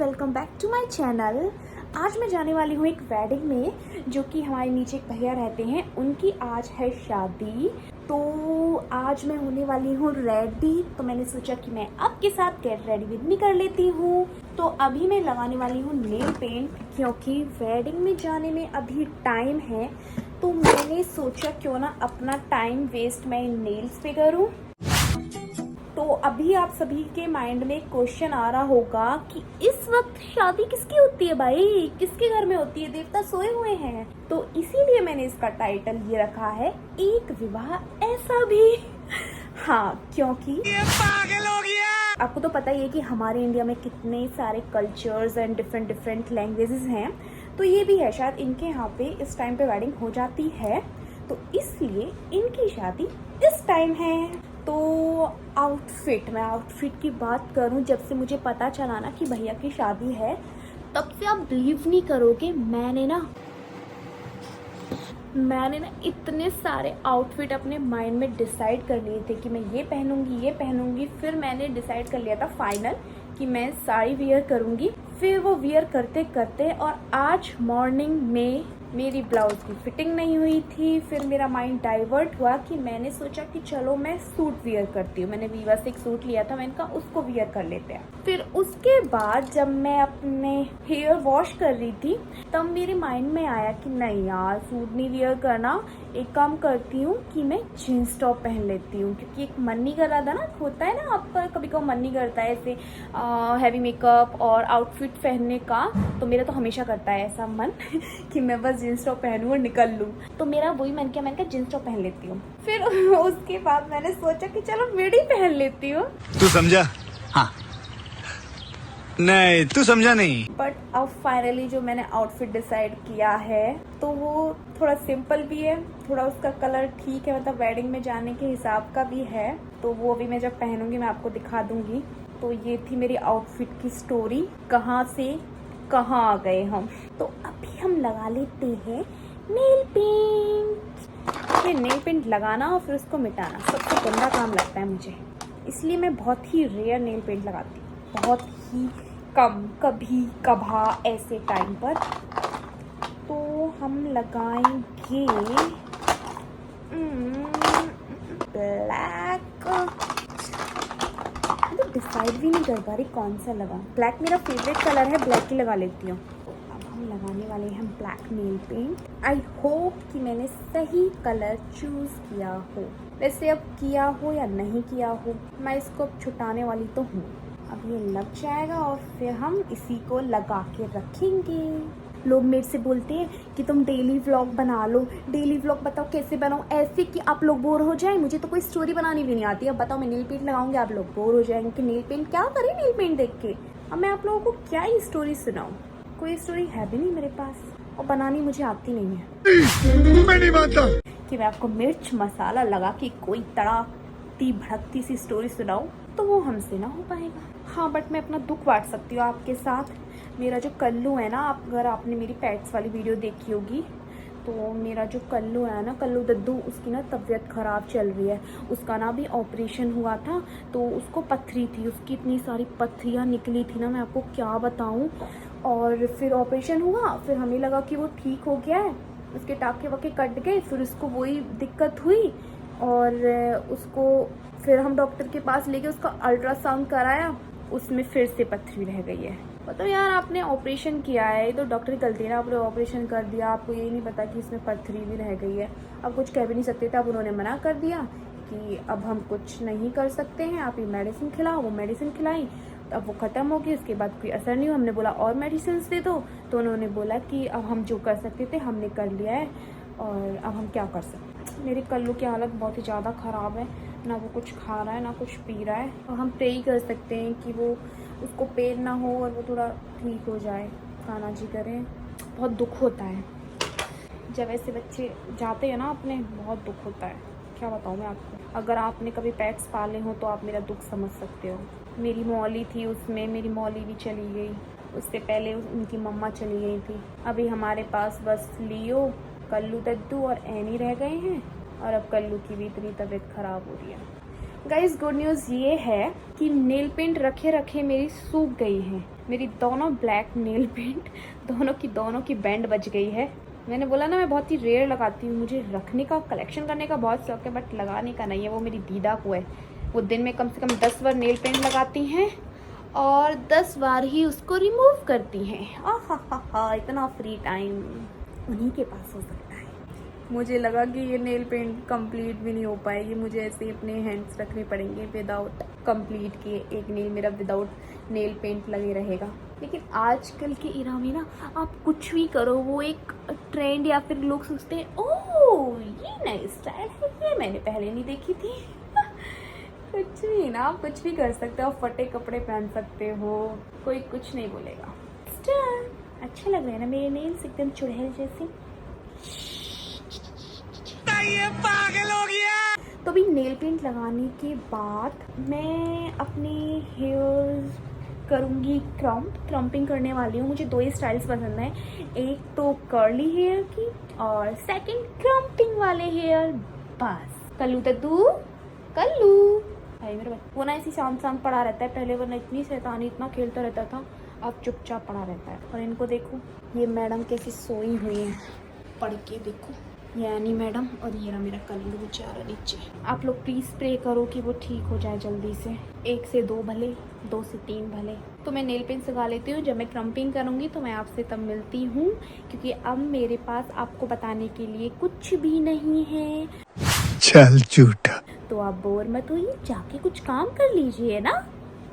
Welcome back to my channel. आज मैं जाने वाली हूँ एक वेडिंग में, जो कि हमारे नीचे एक भैया रहते हैं, उनकी आज है शादी। तो आज मैं होने वाली हूँ रेडी, तो मैंने सोचा कि मैं आपके साथ गेट रेडी विद मी कर लेती हूँ। तो अभी मैं लगाने वाली हूँ नेल पेंट, क्योंकि वेडिंग में जाने में अभी टाइम है। तो मैंने सोचा क्यों ना अपना टाइम वेस्ट मैं इन नेल्स पे करूँ। तो अभी आप सभी के माइंड में क्वेश्चन आ रहा होगा कि इस वक्त शादी किसकी होती है भाई, किसके घर में होती है, देवता सोए हुए हैं। तो इसीलिए मैंने इसका टाइटल ये रखा है, एक विवाह ऐसा भी। हाँ, क्योंकि ये पागल हो गया। आपको तो पता ही है कि हमारे इंडिया में कितने सारे कल्चर्स एंड डिफरेंट लैंग्वेजेस हैं। तो ये भी है, शायद इनके यहाँ पे इस टाइम पे वेडिंग हो जाती है, तो इसलिए इनकी शादी इस टाइम है। तो मैं आउटफिट की बात करूं, जब से मुझे पता चला ना कि भैया की शादी है, तब से आप बिलीव नहीं करोगे, मैंने ना इतने सारे आउटफिट अपने माइंड में डिसाइड कर लिए थे कि मैं ये पहनूंगी। फिर मैंने डिसाइड कर लिया था फाइनल कि मैं साड़ी वियर करूंगी। फिर वो वियर करते करते और आज मॉर्निंग में मेरी ब्लाउज की फिटिंग नहीं हुई थी। फिर मेरा माइंड डाइवर्ट हुआ कि मैंने सोचा कि चलो मैं सूट वियर करती हूँ। मैंने वीवा से एक सूट लिया था, मैंने कहा उसको वियर कर लेते हैं। फिर उसके बाद जब मैं अपने हेयर वॉश कर रही थी, तब मेरे माइंड में आया कि नहीं यार, सूट नहीं वियर करना, एक काम करती हूँ कि मैं जीन्स टॉप पहन लेती हूँ। क्योंकि एक मन नहीं कर रहा था ना, होता है ना आपका कभी कभी मन नहीं करता है ऐसे हैवी मेकअप और आउटफिट पहनने का। तो मेरा तो हमेशा करता है ऐसा मन कि मैं बस जीन्स टॉप पहनूं और निकल लूं। तो मेरा वही मन किया, मैंने कहा जीन्स टॉप पहन लेती हूँ। फिर उसके बाद मैंने सोचा कि चलो मिडी पहन लेती हूँ। तू समझा? हाँ। नहीं, तू समझा नहीं। बट अब फाइनली जो मैंने आउटफिट डिसाइड किया है, तो वो थोड़ा सिंपल भी है, थोड़ा उसका कलर ठीक है, मतलब वेडिंग में जाने के हिसाब का भी है। तो वो अभी मैं जब पहनूंगी मैं आपको दिखा दूंगी। तो ये थी मेरी आउटफिट की स्टोरी, कहाँ से कहाँ आ गए हम। तो अभी हम लगा लेते हैं नेल पेंट। ये नेल पेंट लगाना और फिर उसको मिटाना सबसे गंदा काम लगता है मुझे, इसलिए मैं बहुत ही रेयर नेल पेंट लगाती हूँ, बहुत ही कम, कभी कभा ऐसे टाइम पर। तो हम लगाएंगे ब्लैक। डिसाइड भी नहीं कर पा रही कौन सा लगाऊं। ब्लैक मेरा फेवरेट कलर है, ब्लैक ही लगा लेती हूँ। तो अब हम लगाने वाले हैं black nail paint. I hope कि मैंने सही कलर चूज किया हो। वैसे अब किया हो या नहीं किया हो, मैं इसको अब छुटाने वाली तो हूँ। अब ये लग जाएगा और फिर हम इसी को लगा के रखेंगे। लोग मेरे से बोलते हैं कि तुम डेली व्लॉग बना लो। डेली व्लॉग बताओ कैसे बनाओ, ऐसे कि आप लोग बोर हो जाए। मुझे तो कोई स्टोरी बनानी भी नहीं आती। अब बताओ मैं नेल पेंट लगाऊंगी, आप लोग बोर हो जाएंगे कि नेल पेंट क्या करें नेल पेंट देख के। अब मैं आप लोगों को क्या ही स्टोरी सुनाऊं, कोई स्टोरी है भी नहीं मेरे पास, और बनानी मुझे आती नहीं है। मैं नहीं मानता कि मैं आपको मिर्च मसाला लगा के कोई तड़ाकती भड़कती सी स्टोरी सुनाऊं, तो वो हमसे ना हो पाएगा। हाँ, बट मैं अपना दुख बांट सकती हूँ आपके साथ। मेरा जो कल्लू है ना, अगर आपने मेरी पेट्स वाली वीडियो देखी होगी, तो मेरा जो कल्लू है ना, कल्लू दद्दू, उसकी ना तबीयत ख़राब चल रही है। उसका ना भी ऑपरेशन हुआ था, तो उसको पथरी थी, उसकी इतनी सारी पथरियाँ निकली थी ना, मैं आपको क्या बताऊँ। और फिर ऑपरेशन हुआ, फिर हमें लगा कि वो ठीक हो गया है, उसके टाँके वाके कट गए, फिर उसको वही दिक्कत हुई। और उसको फिर हम डॉक्टर के पास लेके उसका अल्ट्रासाउंड कराया, उसमें फिर से पथरी रह गई है। मतलब यार, आपने ऑपरेशन किया है, ये तो डॉक्टर की गलती है ना, आपने ऑपरेशन कर दिया, आपको ये नहीं पता कि इसमें पथरी भी रह गई है। अब कुछ कह भी नहीं सकते थे। अब उन्होंने मना कर दिया कि अब हम कुछ नहीं कर सकते हैं, आप ये मेडिसिन खिलाओ। वो मेडिसिन खिलाई, अब वो ख़त्म हो गई, उसके बाद कोई असर नहीं हुआ। हमने बोला और मेडिसिन दे दो, तो उन्होंने बोला कि अब हम जो कर सकते थे हमने कर लिया है, और अब हम क्या कर सकते। मेरे कल्लू की हालत बहुत ही ज़्यादा ख़राब है, ना वो कुछ खा रहा है ना कुछ पी रहा है। और हम प्रे ही कर सकते हैं कि वो, उसको पेन ना हो और वो थोड़ा ठीक हो जाए। कान्हा जी करें। बहुत दुख होता है जब ऐसे बच्चे जाते हैं ना अपने, बहुत दुख होता है। क्या बताऊँ मैं आपको। अगर आपने कभी पेट्स पाले हो तो आप मेरा दुख समझ सकते हो। मेरी मौली थी, उसमें मेरी मौली भी चली गई, उससे पहले उनकी मम्मा चली गई थी। अभी हमारे पास बस लियो, कल्लू दद्दू और एनी रह गए हैं। और अब कल्लू की भी इतनी तबीयत ख़राब हो रही है। गाइस गुड न्यूज़ ये है कि नेल पेंट रखे रखे मेरी सूख गई है। मेरी दोनों ब्लैक नेल पेंट दोनों की बैंड बज गई है। मैंने बोला ना मैं बहुत ही रेयर लगाती हूँ, मुझे रखने का कलेक्शन करने का बहुत शौक है बट लगाने का नहीं है। वो मेरी दीदा को है, वो दिन में कम से कम 10 बार नेल पेंट लगाती हैं और 10 बार ही उसको रिमूव करती हैं। आहा, इतना फ्री टाइम उन्हीं के पास हो सकता है। मुझे लगा कि ये नेल पेंट कंप्लीट भी नहीं हो पाएगी, मुझे ऐसे ही अपने हैंड्स रखने पड़ेंगे विदाउट कंप्लीट किए। एक नेल मेरा विदाउट नेल पेंट लगे रहेगा। लेकिन आजकल के इरा में ना आप कुछ भी करो वो एक ट्रेंड या फिर लोग सोचते हैं ओह ये नई स्टाइल है, ये मैंने पहले नहीं देखी थी। कुछ भी ना, आप कुछ भी कर सकते हो, फटे कपड़े पहन सकते हो, कोई कुछ नहीं बोलेगा। अच्छा लग रहा है ना मेरे नेल्स, एकदम चुड़ैल जैसे। ये पागल हो गया। तो भी नेल पेंट लगाने के बाद मैं अपने हेयर्स करूँगी क्रम्पिंग करने वाली हूँ। मुझे 2 ही स्टाइल्स पसंद हैं, एक तो कर्ली हेयर की और सेकंड क्रम्पिंग वाले हेयर। बस कल्लू भाई मेरा वो ना ऐसी शांत पड़ा रहता है, पहले वरना इतनी शैतानी इतना खेलता रहता था, अब चुपचाप पड़ा रहता है। और इनको देखो ये मैडम कैसी सोई हुई है, पढ़ के देखो, ये एनी मैडम और ये रहा मेरा कल्लू बेचारा नीचे। आप लोग प्लीज़ प्रे करो कि वो ठीक हो जाए जल्दी से, 1 से 2 भले, 2 से 3 भले। तो मैं नेल पेंट लगा लेती हूँ, जब मैं क्रम्पिंग करूँगी तो मैं आपसे तब मिलती हूँ, क्योंकि अब मेरे पास आपको बताने के लिए कुछ भी नहीं है। चल झूठा। तो आप बोर मत होइए, जाके कुछ काम कर लीजिए ना।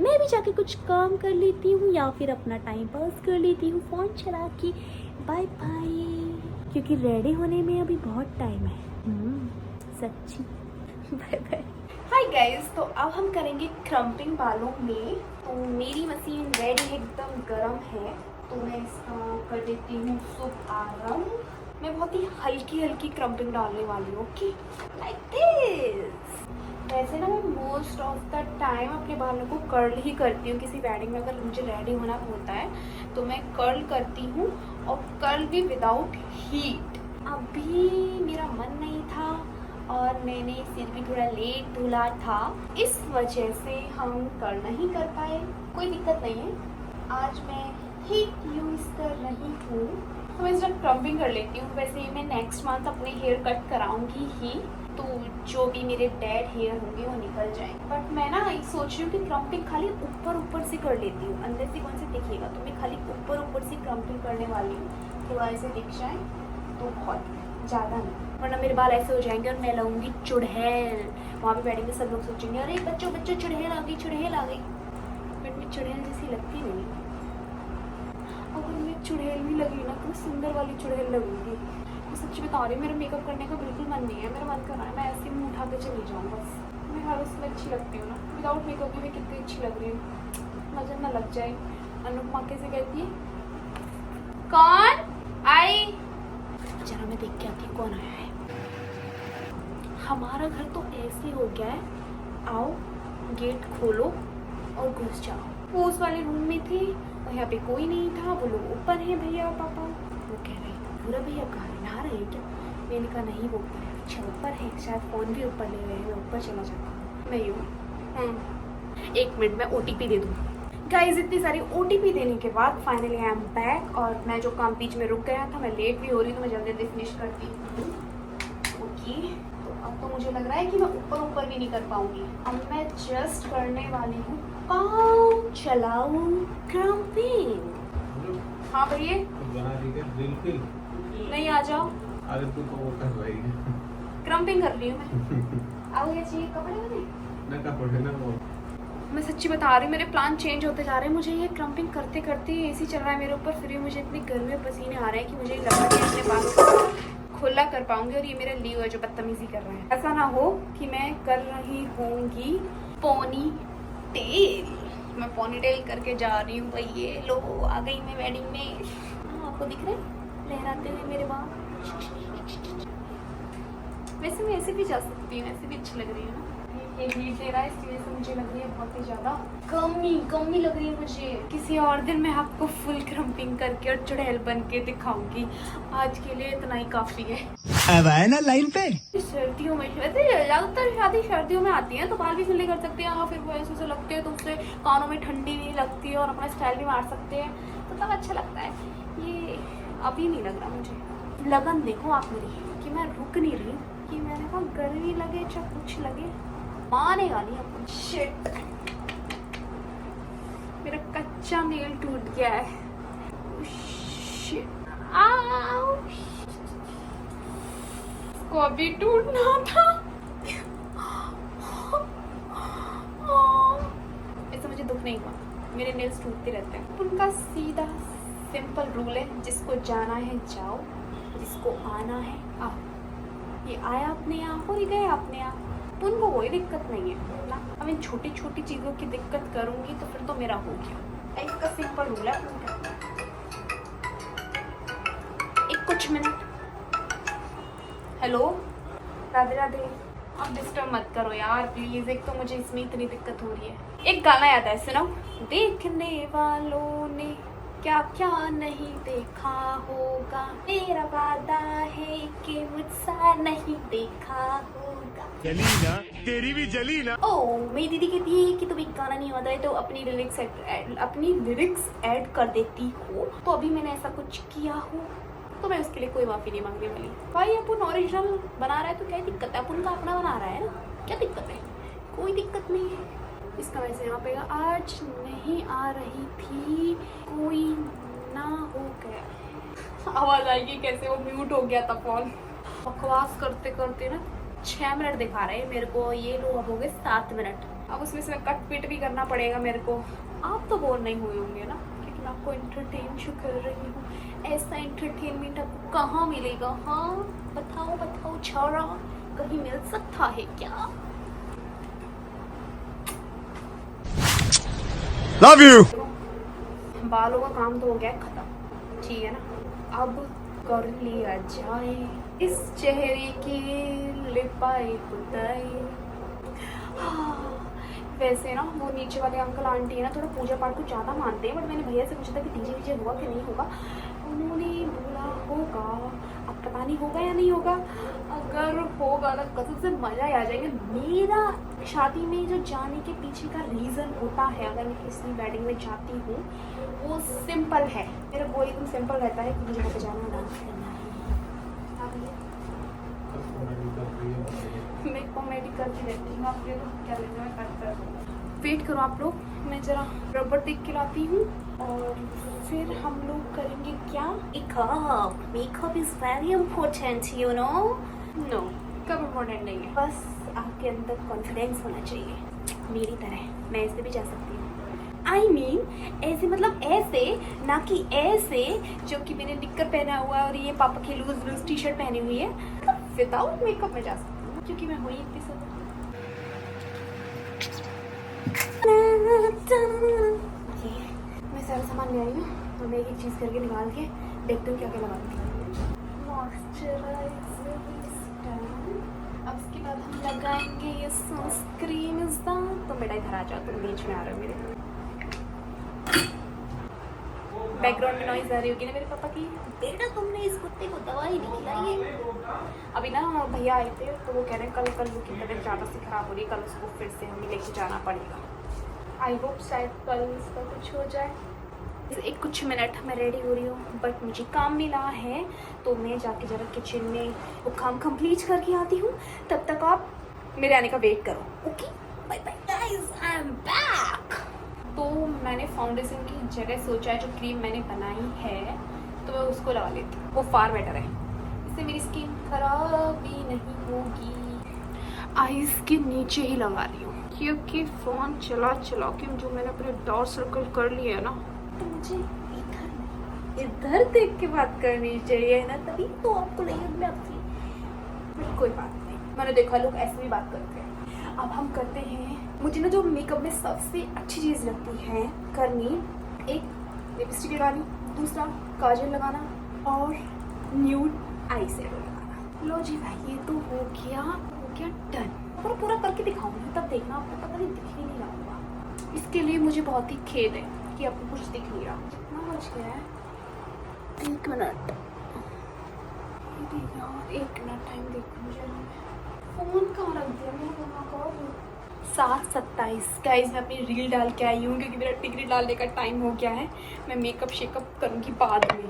मैं भी जाके कुछ काम कर लेती हूँ या फिर अपना टाइम पास कर लेती हूँ फ़ोन चला के। बाय बाय, क्योंकि रेडी होने में अभी बहुत टाइम है। सच्ची। Bye bye. हाय गाइस, तो अब हम करेंगे क्रम्पिंग बालों में। तो मेरी मशीन रेडी है, एकदम गर्म है, तो मैं इसका कर देती हूँ शुभ आरंभ। मैं बहुत ही हल्की क्रम्पिंग डालने वाली हूँ, ओके, लाइक दिस। वैसे ना मैं मोस्ट ऑफ द टाइम अपने बालों को कर्ल ही करती हूँ। किसी वेडिंग में अगर मुझे रेडी होना होता है तो मैं कर्ल करती हूँ, और कर्ल भी विदाउट हीट। अभी मेरा मन नहीं था और मैंने सिर भी थोड़ा लेट धुला था, इस वजह से हम कर्ल नहीं कर पाए। कोई दिक्कत नहीं है, आज मैं हीट यूज़ कर रही हूँ, तो मैं इसका क्रम्पिंग कर लेती हूँ। वैसे मैं नेक्स्ट मंथ अपने हेयर कट कराऊंगी ही, तो जो भी मेरे डेड हेयर होंगे वो निकल जाएंगे। बट मैं ना सोच रही हूँ कि क्रम्पिंग खाली ऊपर से कर लेती हूँ, अंदर से कौन से दिखेगा, तो मैं खाली ऊपर से क्रम्पिंग करने वाली हूँ, थोड़ा ऐसे दिख जाए तो बहुत, ज़्यादा नहीं, वरना मेरे बाल ऐसे हो जाएंगे और मैं लगूंगी चुड़ैल। वहाँ पे बैठेंगे सब लोग सोचेंगे अरे बच्चों चुड़ैल आ गई। बट मैं चुड़ैल जैसी लगती नहीं। अगर मैं चुड़ैल भी लगी ना तो सुंदर वाली चुड़ैल लगूंगी। मैं सच्ची बता रही हूँ, मेरा मेकअप करने का बिल्कुल मन नहीं है। मेरा मन कर रहा है मैं ऐसे मुँह उठा के चली जाऊँ बस। मैं हर उसमें अच्छी लगती हूँ ना, विदाउट मेकअप भी मैं कितनी अच्छी लग रही हूँ, नजर ना लग जाए। अनुपमा कैसे कहती है, कौन आई, जरा मैं देख के आती हूँ कौन आया है। हमारा घर तो ऐसे हो गया है, आओ गेट खोलो और घुस जाओ। वो उस वाले रूम में थी और यहाँ पे कोई नहीं था, वो लोग ऊपर हैं भैया और पापा। वो कह रहे थे पूरा भैया कहाँ नहा रहे हैं क्या, मैंने कहा नहीं वो ऊपर है। अच्छा ऊपर है, शायद फ़ोन भी ऊपर ले रहे हैं, मैं ऊपर चला जाता हूँ। मैं यूँ 1 मिनट में OTP दे दूँ। गाइस इतनी सारी OTP देने के बाद फाइनली आई एम बैक, और मैं जो काम बीच में रुक गया था, मैं लेट भी हो रही हूँ, तो मैं जल्दी फिनिश करती हूँ। ओके, तो अब तो मुझे लग रहा है कि मैं ऊपर भी नहीं कर पाऊंगी। अब मैं जस्ट करने वाली हूँ काम चलाऊ क्रम्पिंग। हाँ भैया नहीं आ जाओ, क्रम्पिंग कर रही हूँ मैं। आओगे चाहिए कपड़े वाले? मैं सच्ची बता रही हूँ, मेरे प्लान चेंज होते जा रहे हैं। मुझे ये क्रम्पिंग करते करते AC चल रहा है मेरे ऊपर, फिर भी मुझे इतनी गर्मी में पसीने आ रहे हैं कि मुझे लग रहा है कि अपने बालों को खुला कर पाऊंगी, और ये मेरा लियो है जो बदतमीजी कर रहा है। ऐसा ना हो कि मैं कर रही होंगी पोनी टेल। मैं पोनी टेल करके जा रही हूँ भाई। ये लो आ गई मैं वेडिंग में। आपको दिख रहे लहराते हुए मेरे बाल। वैसे मैं ऐसे भी जा सकती हूँ, ऐसे भी अच्छी लग रही है ना। ये हीट दे रहा है इसकी वजह से मुझे लग रही है बहुत ही ज़्यादा कमी लग रही है मुझे। किसी और दिन मैं आपको फुल क्रम्पिंग करके और चुड़ैल बन के दिखाऊंगी। आज के लिए इतना ही काफ़ी है। अब आए ना लाइन पे। सर्दियों में वैसे ज्यादातर शादी सर्दियों में आती है तो बाल भी खुले कर सकते हैं, फिर वो ऐसे लगते हैं तो उससे कानों में ठंडी नहीं लगती है और अपना स्टाइल भी मार सकते हैं, तो तब अच्छा लगता है। ये अभी नहीं लग रहा मुझे। लगन देखो आप मेरी कि मैं रुक नहीं रही, कि मैंने कहा गर्मी लगे चाहे कुछ लगे मानेगा नहीं अपन। शिट, मेरा कच्चा नेल टूट गया है। शिट, आओ, को अभी टूटना था। ऐसा मुझे दुख नहीं हुआ, मेरे नेल्स टूटते रहते हैं। उनका सीधा सिंपल रूल है, जिसको जाना है जाओ, जिसको आना है आओ। ये आया अपने आप और ये गया अपने आप, उनको कोई दिक्कत नहीं है ना। अब इन छोटी छोटी चीज़ों की दिक्कत करूंगी तो फिर तो मेरा हो गया। इसका सिंपल रूल है, एक कुछ मिनट। हेलो, राधे राधे। अब डिस्टर्ब मत करो यार प्लीज, एक तो मुझे इसमें इतनी दिक्कत हो रही है। एक गाना याद है, सुनो। देखने वालों ने क्या क्या नहीं देखा होगा, मेरा वादा है कि मुझसा नहीं देखा होगा। जली ना, तेरी भी जली ना। ओ, मेरी दीदी कहती है कि तुम एक गाना नहीं होता है तो अपनी लिरिक्स ऐड कर देती हो, तो अभी मैंने ऐसा कुछ किया हो तो मैं उसके लिए कोई माफी नहीं मांगने वाली। भाई अपन ओरिजिनल बना रहा है तो क्या दिक्कत है, अपन का अपना बना रहा है ना, क्या दिक्कत है? कोई दिक्कत नहीं है। इसका वैसे यहाँ पे आज नहीं आ रही थी, कोई ना हो गया। आवाज आएगी कैसे, वो म्यूट हो गया था फोन। बकवास करते करते ना 6 मिनट दिखा रहे हैं मेरे को, ये लोग अब हो गए 7 मिनट। अब उसमें से कट पिट भी करना पड़ेगा मेरे को। आप तो बोर नहीं हुए होंगे ना, क्योंकि मैं आपको एंटरटेन कर रही हूँ। ऐसा एंटरटेनमेंट आपको कहाँ मिलेगा? हाँ बताओ बताओ छोरा, कहीं मिल सकता है क्या? Love you. बालों का काम तो हो गया खत्म, ठीक है ना। अब कर लिया जाए इस चेहरे की लिपाई पुताई। वैसे ना वो नीचे वाले अंकल आंटी है ना, थोड़ा पूजा पाठ को ज़्यादा मानते हैं, बट मैंने भैया से पूछा था कि डीजे वीजे हुआ कि नहीं होगा, उन्होंने बोला होगा। अब पता नहीं होगा या नहीं होगा, अगर होगा तो कसम से मज़ा आ जाएगा। मेरा शादी में जो जाने के पीछे का रीज़न होता है, अगर मैं किसी वेडिंग में जाती हूँ, वो सिंपल है। मेरा वो एकदम सिंपल रहता है कि मुझे वहाँ पे जाना है, डांस करना है। मैं कॉमेडी करती रहती हूँ, आप क्या लेते हैं करता हूँ। वेट करो आप लोग, मैं ज़रा रबर देख के लाती हूँ और फिर हम लोग करेंगे क्या, makeup is very important you know. No, कब इम्पोर्टेंट नहीं है, बस आपके अंदर कॉन्फिडेंस होना चाहिए मेरी तरह। मैं ऐसे भी जा सकती हूँ, I mean, ऐसे मतलब ऐसे ना कि ऐसे जो कि मैंने निक्कर पहना हुआ है और ये पापा की लूज टी शर्ट पहनी हुई है। विदाउट मेकअप में जा सकती हूँ क्योंकि मैं हुई इतनी सब। मैं सारा सामान ले आई हूँ और मैं एक चीज़ करके निकाल के देखती हूँ क्या क्या लगाती हूँ। मॉइस्चराइजर, अब उसके बाद हम लगाएंगे ये सनस्क्रीन। तो बेटा इधर आ जाओ, तुम बीच में आ रहे हो मेरे। बैकग्राउंड में नॉइज आ रही होगी ना मेरे पापा की, बेटा तुमने इस कुत्ते को दवाई नहीं खिलाई है। अभी ना भैया आए थे तो वो कह रहे हैं कल वो की तबीयत ज़्यादा से ख़राब हो रही है, कल उसको फिर से हमें लेके जाना पड़ेगा। आई होप शायद कल इसका कुछ हो जाए। एक कुछ मिनट मैं रेडी हो रही हूँ, बट मुझे काम मिला है तो मैं जाके ज़रा किचन में वो काम कंप्लीट करके आती हूँ। तब तक आप मेरे आने का वेट करो। Okay, bye bye guys, I am back. तो मैंने फाउंडेशन की जगह सोचा है जो क्रीम मैंने बनाई है तो मैं उसको लगा लेती हूँ, वो फार बेटर है, इससे मेरी स्किन खराब भी नहीं होगी। आईज के नीचे ही लगा रही हूँ क्योंकि फ़ोन चला के जो मैंने अपने डार्क सर्कल कर लिए है ना, तो मुझे इधर देख के बात करनी चाहिए ना, तभी तो आपको लगेगा आपसे। कोई बात नहीं, मैंने देखा लोग ऐसे भी बात करते हैं। अब हम करते हैं, मुझे ना जो मेकअप में सबसे अच्छी चीज़ लगती है करनी, एक लिपस्टिक लगानी, दूसरा काजल लगाना और न्यूड आई शेडो लगाना। लो जी भाई, ये तो हो गया डन। और पूरा करके दिखाऊंगी तब देखना, आपको पता नहीं दिख ही नहीं रहा होगा। इसके लिए मुझे बहुत ही खेद है कि आपको कुछ दिख नहीं रहा। कितना बज गया है? 1 मिनट, दीदी यार एक मिनट टाइम देखो मुझे, फोन कहाँ रख दिया मैं। 7:27 गाइस, मैं अपनी रील डाल के आई हूँ क्योंकि मेरा टिकरी डालने का टाइम हो गया है। मैं मेकअप शेकअप करूँगी बाद में।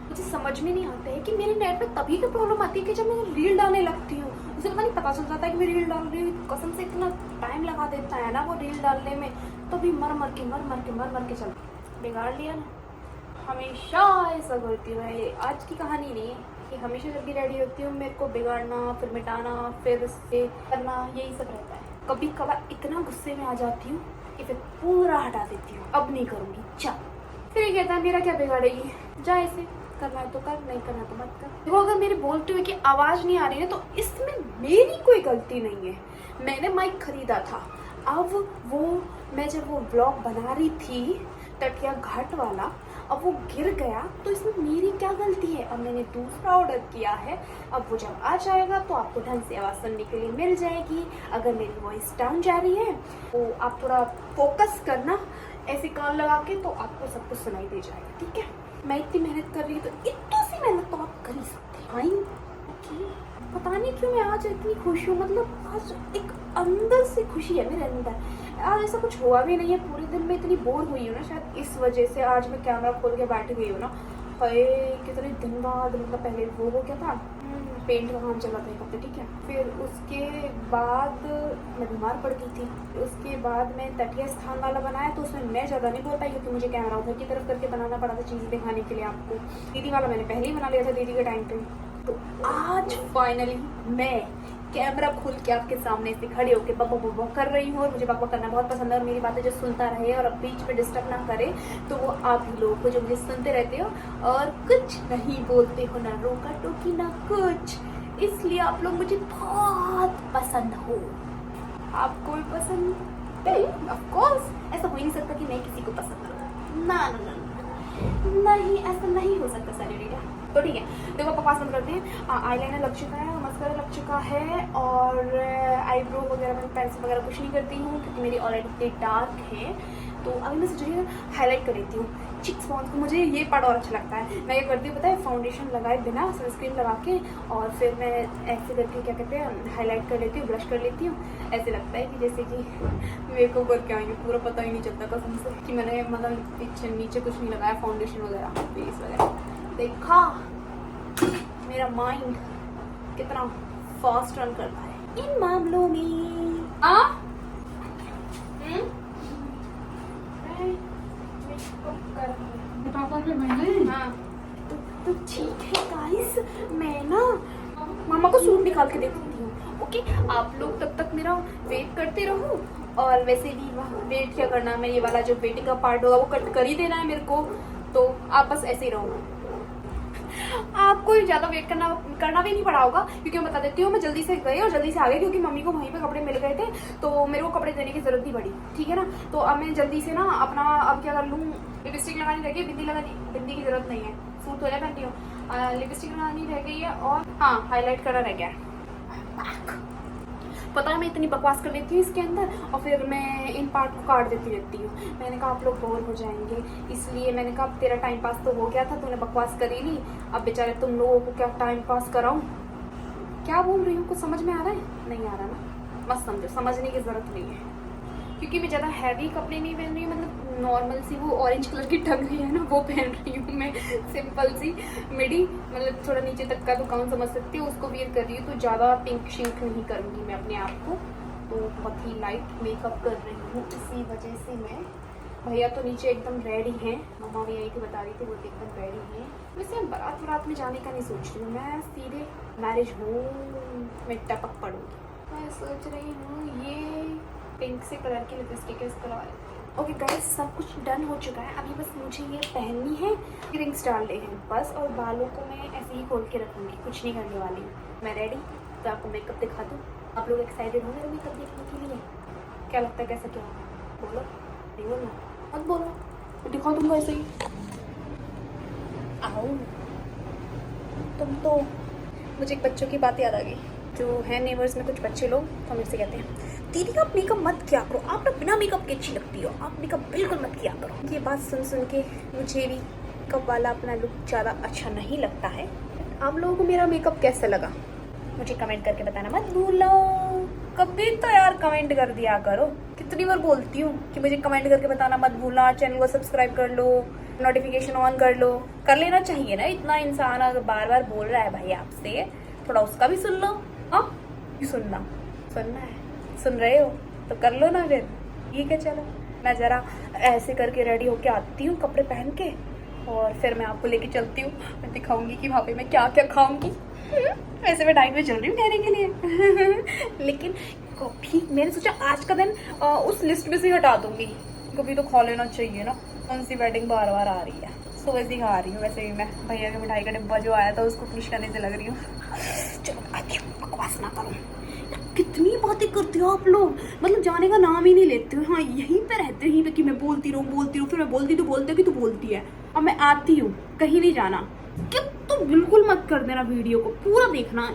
मुझे समझ में नहीं आता है कि मेरे नेट में तभी तो प्रॉब्लम आती है कि जब मैं रील डालने लगती हूँ, उसे पता नहीं पता चल जाता है कि मैं रील डाल रही हूँ। कसम से इतना टाइम लगा देता है ना वो रील डालने में, तभी मर मर के चल बिगाड़ लिया ना। हमेशा ऐसा करती हूँ मैं, आज की कहानी नहीं है कि हमेशा जब भी रेडी होती हूँ मेरे को बिगाड़ना, फिर मिटाना, फिर उससे करना, यही सब रहता है। कभी कभार इतना गुस्से में आ जाती हूँ कि फिर पूरा हटा देती हूँ, अब नहीं करूँगी चल। फिर ये कहता है मेरा क्या बिगाड़ेगी, जा ऐसे करना है तो कर, नहीं करना तो मत कर। देखो अगर मेरे बोलते हुए कि आवाज़ नहीं आ रही है तो इसमें मेरी कोई गलती नहीं है। मैंने माइक खरीदा था, अब वो मैं जब वो ब्लॉग बना रही थी तटिया घाट वाला, अब वो गिर गया तो इसमें मेरी क्या गलती है। अब मैंने दूसरा ऑर्डर किया है, अब वो जब आ जाएगा तो आपको ढंग से आवाज़ सुनने के लिए मिल जाएगी। अगर मेरी वॉइस डाउन जा रही है तो आप थोड़ा फोकस करना ऐसे कान लगा के, तो आपको सब कुछ सुनाई दे जाएगा, ठीक है। मैं इतनी मेहनत कर रही हूँ तो इतनी सी मेहनत तो आप कर ही सकते हैं। पता नहीं क्यों मैं आज इतनी खुश हूँ, मतलब आज एक अंदर से खुशी है मेरे अंदर। आज ऐसा कुछ हुआ भी नहीं है, पूरे दिन में इतनी बोर हुई हूँ ना, शायद इस वजह से आज मैं कैमरा खोल के बैठ गई हूँ ना। हाय कितने दिन बाद, मतलब पहले वो हो गया था, पेंट का काम चला था एक हफ्ते, ठीक है। फिर उसके बाद मैं बीमार पड़ गई थी, उसके बाद मैं तटीय स्थान वाला बनाया तो उसमें मैं ज़्यादा नहीं बोल पाई क्योंकि मुझे कैमरा उधर की तरफ करके बनाना पड़ा था चीज़ दिखाने के लिए आपको। दीदी वाला मैंने पहले ही बना लिया था दीदी के टाइम पे। तो आज फाइनली मैं कैमरा खोल के आपके सामने से खड़े होकर बक कर रही हूँ। और मुझे बक करना बहुत पसंद है, और मेरी बातें जो सुनता रहे और अब बीच में डिस्टर्ब ना करे तो वो आप ही लोगों को जो मुझे सुनते रहते हो और कुछ नहीं बोलते हो, ना रोका टोकी ना कुछ, इसलिए आप लोग मुझे बहुत पसंद हो। आपको भी पसंद नहीं? ऑफ कोर्स, ऐसा हो ही नहीं सकता कि मैं किसी को पसंद करूँ, ना ना ना नहीं, ऐसा नहीं हो सकता सारी रीडा। तो ठीक है, देखो बकवास बंद करते हैं। आईलाइनर लग चुका है, मस्करा लग चुका है, और आईब्रो वगैरह मैं पेंसिल वगैरह कुछ नहीं करती हूँ क्योंकि मेरी ऑलरेडी इतनी डार्क है। तो अभी मैं सोच रही हूँ हाईलाइट कर लेती हूँ चिक्स पॉन्स को। मुझे ये पार्ट और अच्छा लगता है। मैं ये करती हूँ पता है, फाउंडेशन लगाए बिना सनस्क्रीन लगा के, और फिर मैं ऐसे करके क्या कहते हैं हाईलाइट कर लेती हूँ, ब्लश कर लेती हूँ। ऐसे लगता है कि जैसे कि मेकअप करके आएंगे, पूरा पता ही नहीं चलता कसम से कि मैंने मतलब पीछे नीचे कुछ नहीं लगाया, फाउंडेशन वगैरह फेस वगैरह। देखा मेरा माइंड कितना फास्ट रन करता है इन मामलों में। हाँ तो ठीक है गाइस, मैं ना मामा को सूट निकाल के देखती हूँ। ओके, आप लोग तब तक मेरा वेट करते रहो, और वैसे भी वेट क्या करना, मैं ये वाला जो वेटिंग का पार्ट होगा वो कट कर ही देना है मेरे को, तो आप बस ऐसे ही रहो। आपको ज़्यादा वेट करना भी नहीं पड़ा होगा क्योंकि मैं बता देती हूँ, मैं जल्दी से गई और जल्दी से आ गई क्योंकि मम्मी को वहीं पे कपड़े मिल गए थे, तो मेरे को कपड़े देने की ज़रूरत नहीं पड़ी, ठीक है ना। तो अब मैं जल्दी से ना अपना अब क्या कर लूँ, लिपस्टिक लगानी रह गई, बिंदी की ज़रूरत नहीं है, सूट हो जाए पहनती हूँ। लिपस्टिक लगानी रह गई है, और हाँ हाईलाइट करना रह गया है। पता है मैं इतनी बकवास कर लेती हूँ इसके अंदर, और फिर मैं इन पार्ट को काट देती रहती हूँ। मैंने कहा आप लोग बोर हो जाएंगे, इसलिए मैंने कहा तेरा टाइम पास तो हो गया था, तूने बकवास करी नहीं, अब बेचारे तुम लोगों को क्या टाइम पास कराऊँ। क्या बोल रही हूँ, कुछ समझ में आ रहा है? नहीं आ रहा ना, मत समझो, समझने की ज़रूरत नहीं है क्योंकि मैं ज़्यादा हैवी कपड़े नहीं पहन रही हूँ। मतलब नॉर्मल सी वो ऑरेंज कलर की टंगरी है ना, वो पहन रही हूँ मैं, सिंपल सी मिडी, मतलब थोड़ा नीचे तक का तो गाउन समझ सकती हूँ, उसको वियर कर रही हूँ। तो ज़्यादा पिंक शिंक नहीं करूँगी मैं अपने आप को, तो बहुत ही लाइट मेकअप कर रही हूँ, इसी वजह से मैं। भैया तो नीचे एकदम रेडी हैं, मम्मा भी यही थी बता रही थी, वो एकदम रेडी हैं। वैसे मैं बारात में जाने का नहीं सोच रही हूँ, मैं सीधे मैरिज होम में टपक पड़ूँगी। मैं सोच रही हूँ ये पिंक से कलर की लिपस्टिक करवा लेती हूँ। ओके गाइस, सब कुछ डन हो चुका है, अभी बस मुझे ये पहननी है, रिंग्स डालने हैं बस, और बालों को मैं ऐसे ही खोल के रखूँगी, कुछ नहीं करने वाली हूँ। मैं रेडी, तो आपको मेकअप दिखा दूँ। आप लोग एक्साइटेड हो मेरा मेकअप देखने के लिए? क्या लगता है कैसा क्या होगा? बोलो, नहीं बोलना, मत बोलो, दिखा दूँगा ऐसे ही। आओ तुम तो, मुझे एक बच्चों की बात याद आ गई, जो है नेबर्स में कुछ बच्चे लोग, तो मुझसे कहते हैं दीदी आप मेकअप मत किया करो, आप ना बिना मेकअप के अच्छी लगती हो, आप मेकअप बिल्कुल मत किया करो। ये बात सुन सुन के मुझे भी मेकअप वाला अपना लुक ज़्यादा अच्छा नहीं लगता है। आप लोगों को मेरा मेकअप कैसा लगा मुझे कमेंट करके बताना मत भूलो। कभी तो यार कमेंट कर दिया करो, कितनी बार बोलती हूँ कि मुझे कमेंट करके बताना मत भूलना, चैनल को सब्सक्राइब कर लो, नोटिफिकेशन ऑन कर लो। कर लेना चाहिए ना, इतना इंसान अगर बार बार बोल रहा है भाई आपसे, थोड़ा उसका भी सुन लो। हाँ सुनना है, सुन रहे हो तो कर लो ना फिर। ठीक है चलो, मैं ज़रा ऐसे करके रेडी होके आती हूँ कपड़े पहन के, और फिर मैं आपको लेके चलती हूँ। मैं दिखाऊंगी कि वहाँ पे मैं क्या क्या खाऊंगी। वैसे मैं डाइट में चल रही हूँ ठहरने के लिए लेकिन कभी मैंने सोचा आज का दिन उस लिस्ट में से हटा दूंगी। कभी तो खा लेना चाहिए ना, कौन सी वेडिंग बार बार आ रही है, सो वैसे ही खा रही हूँ। वैसे भी मैं भैया के मिठाई का डिब्बा जो आया था उसको फिनिश करने से लग रही हूँ। चलो आती हूँ, बकवास ना करूँ। कितनी बातें करते हो आप लोग, मतलब जाने का नाम ही नहीं लेते हो। हाँ यहीं पे रहते हो, यहीं पे कि मैं बोलती रहूँ, फिर मैं बोलती तो बोलते कि तू बोलती है। अब मैं आती हूँ, कहीं नहीं जाना। कि तो बिल्कुल मत कर देना, वीडियो को पूरा देखना है।